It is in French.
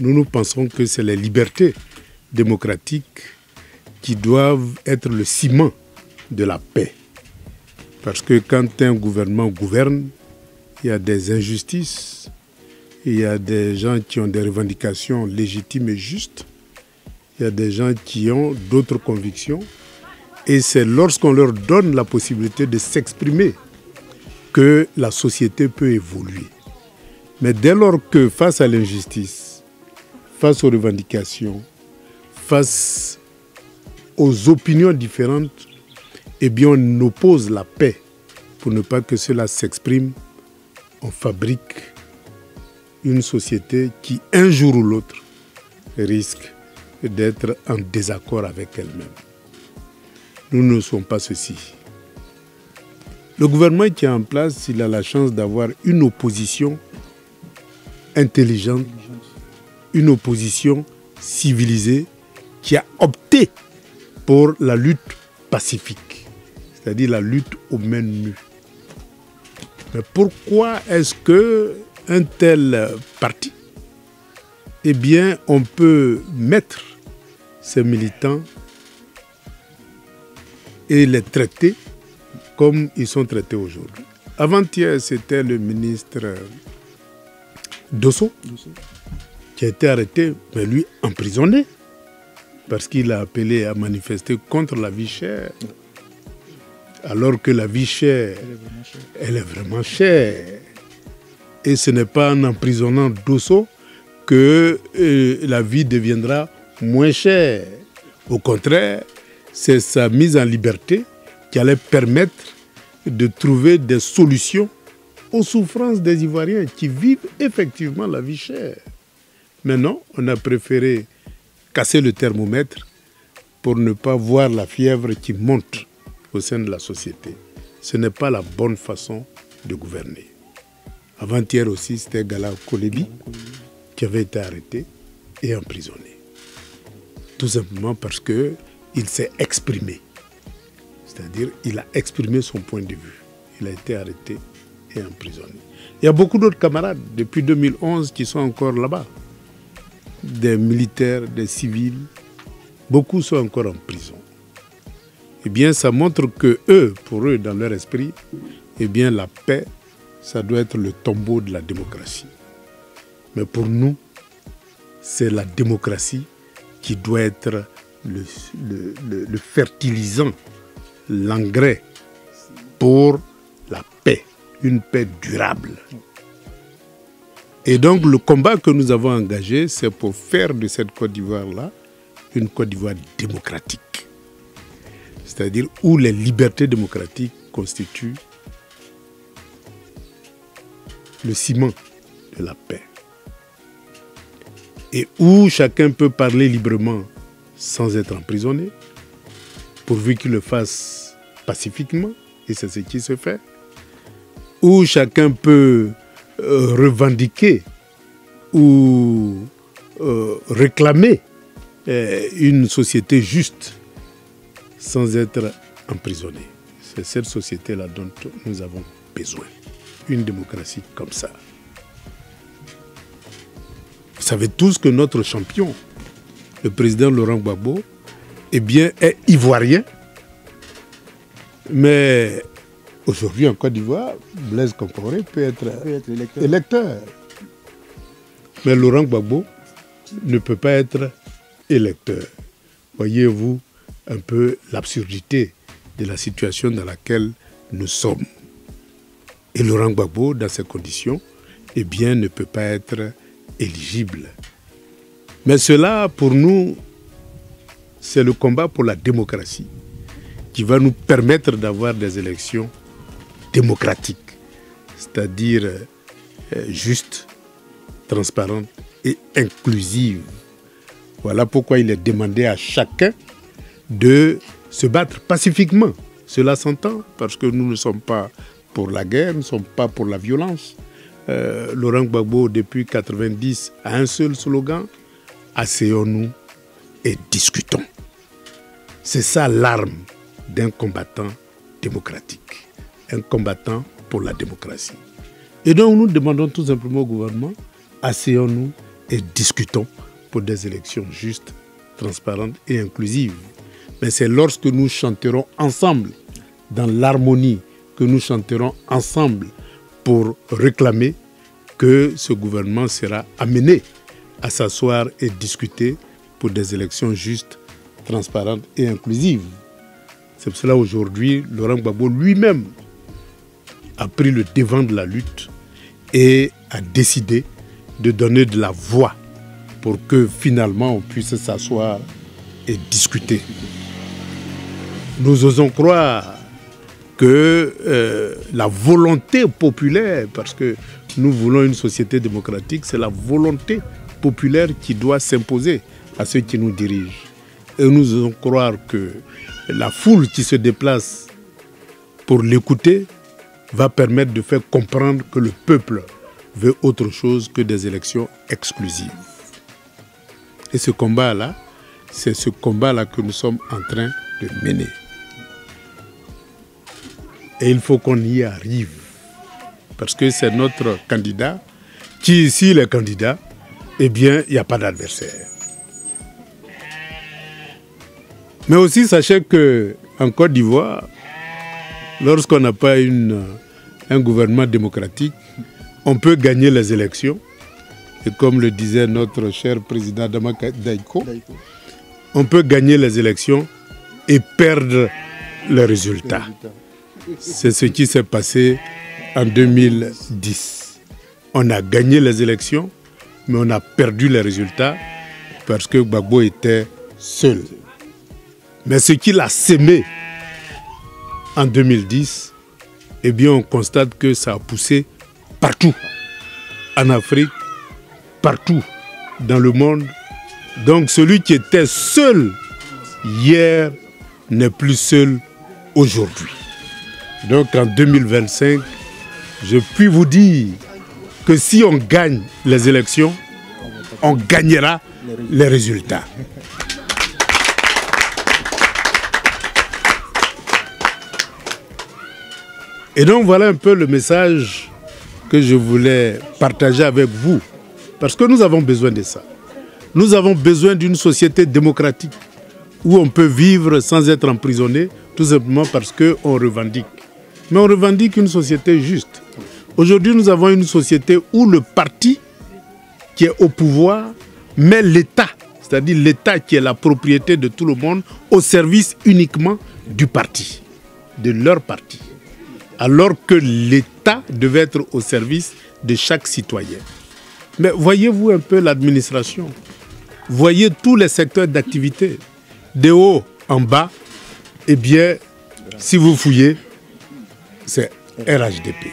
nous pensons que c'est les libertés démocratiques qui doivent être le ciment de la paix. Parce que quand un gouvernement gouverne, il y a des injustices, il y a des gens qui ont des revendications légitimes et justes, il y a des gens qui ont d'autres convictions, et c'est lorsqu'on leur donne la possibilité de s'exprimer que la société peut évoluer. Mais dès lors que face à l'injustice, face aux revendications, face aux opinions différentes, eh bien on oppose la paix pour ne pas que cela s'exprime, on fabrique une société qui, un jour ou l'autre, risque d'être en désaccord avec elle-même. Nous ne sommes pas ceci. Le gouvernement qui est en place, il a la chance d'avoir une opposition intelligente, une opposition civilisée qui a opté pour la lutte pacifique, c'est-à-dire la lutte aux mains nues. Mais pourquoi est-ce qu'un tel parti, eh bien, on peut mettre ces militants et les traiter comme ils sont traités aujourd'hui? Avant-hier, c'était le ministre Dosso qui a été arrêté, mais lui emprisonné, parce qu'il a appelé à manifester contre la vie chère. Alors que la vie chère, elle est vraiment chère. Et ce n'est pas en emprisonnant Dosso que la vie deviendra moins chère. Au contraire, c'est sa mise en liberté qui allait permettre de trouver des solutions aux souffrances des Ivoiriens qui vivent effectivement la vie chère. Mais non, on a préféré casser le thermomètre pour ne pas voir la fièvre qui monte au sein de la société. Ce n'est pas la bonne façon de gouverner. Avant-hier aussi, c'était Gala Kolebi qui avait été arrêté et emprisonné. Tout simplement parce qu'il s'est exprimé. C'est-à-dire qu'il a exprimé son point de vue. Il a été arrêté et emprisonné. Il y a beaucoup d'autres camarades depuis 2011 qui sont encore là-bas. Des militaires, des civils. Beaucoup sont encore en prison. Eh bien, ça montre que eux, pour eux, dans leur esprit, eh bien, la paix, ça doit être le tombeau de la démocratie. Mais pour nous, c'est la démocratie qui doit être le fertilisant, l'engrais pour la paix, une paix durable. Et donc, le combat que nous avons engagé, c'est pour faire de cette Côte d'Ivoire-là une Côte d'Ivoire démocratique. C'est-à-dire où les libertés démocratiques constituent le ciment de la paix. Et où chacun peut parler librement sans être emprisonné, pourvu qu'il le fasse pacifiquement, et c'est ce qui se fait. Où chacun peut revendiquer ou réclamer une société juste sans être emprisonné. C'est cette société-là dont nous avons besoin. Une démocratie comme ça. Vous savez tous que notre champion, le président Laurent Gbagbo, eh bien, est ivoirien. Mais aujourd'hui, en Côte d'Ivoire, Blaise Compaoré peut être électeur. Mais Laurent Gbagbo ne peut pas être électeur. Voyez-vous un peu l'absurdité de la situation dans laquelle nous sommes. Et Laurent Gbagbo, dans ces conditions, eh bien, ne peut pas être éligible. Mais cela, pour nous, c'est le combat pour la démocratie qui va nous permettre d'avoir des élections démocratiques, c'est-à-dire justes, transparentes et inclusives. Voilà pourquoi il est demandé à chacun de se battre pacifiquement. Cela s'entend parce que nous ne sommes pas pour la guerre, nous ne sommes pas pour la violence. Laurent Gbagbo, depuis 1990, a un seul slogan: asseyons-nous et discutons. C'est ça l'arme d'un combattant démocratique, un combattant pour la démocratie. Et donc nous demandons tout simplement au gouvernement: asseyons-nous et discutons pour des élections justes, transparentes et inclusives. Mais c'est lorsque nous chanterons ensemble, dans l'harmonie, que nous chanterons ensemble pour réclamer que ce gouvernement sera amené à s'asseoir et discuter pour des élections justes, transparentes et inclusives. C'est pour cela aujourd'hui, Laurent Gbagbo lui-même a pris le devant de la lutte et a décidé de donner de la voix pour que finalement on puisse s'asseoir et discuter. Nous osons croire que la volonté populaire, parce que nous voulons une société démocratique, c'est la volonté populaire qui doit s'imposer à ceux qui nous dirigent. Et nous osons croire que la foule qui se déplace pour l'écouter va permettre de faire comprendre que le peuple veut autre chose que des élections exclusives. Et ce combat-là, c'est ce combat-là que nous sommes en train de mener. Et il faut qu'on y arrive. Parce que c'est notre candidat qui, s'il est candidat, eh bien, il n'y a pas d'adversaire. Mais aussi, sachez qu'en Côte d'Ivoire, lorsqu'on n'a pas un gouvernement démocratique, on peut gagner les élections. Et comme le disait notre cher président Damaka Daïko, on peut gagner les élections et perdre les résultats. C'est ce qui s'est passé en 2010. On a gagné les élections, mais on a perdu les résultats parce que Gbagbo était seul. Mais ce qu'il a sémé en 2010, eh bien on constate que ça a poussé partout, en Afrique, partout dans le monde. Donc celui qui était seul hier n'est plus seul aujourd'hui. Donc en 2025, je puis vous dire que si on gagne les élections, on gagnera les résultats. Et donc voilà un peu le message que je voulais partager avec vous. Parce que nous avons besoin de ça. Nous avons besoin d'une société démocratique où on peut vivre sans être emprisonné, tout simplement parce qu'on revendique. Mais on revendique une société juste. Aujourd'hui, nous avons une société où le parti qui est au pouvoir met l'État, c'est-à-dire l'État qui est la propriété de tout le monde, au service uniquement du parti, de leur parti. Alors que l'État devait être au service de chaque citoyen. Mais voyez-vous un peu l'administration, voyez tous les secteurs d'activité, de haut en bas, eh bien, si vous fouillez, c'est RHDP.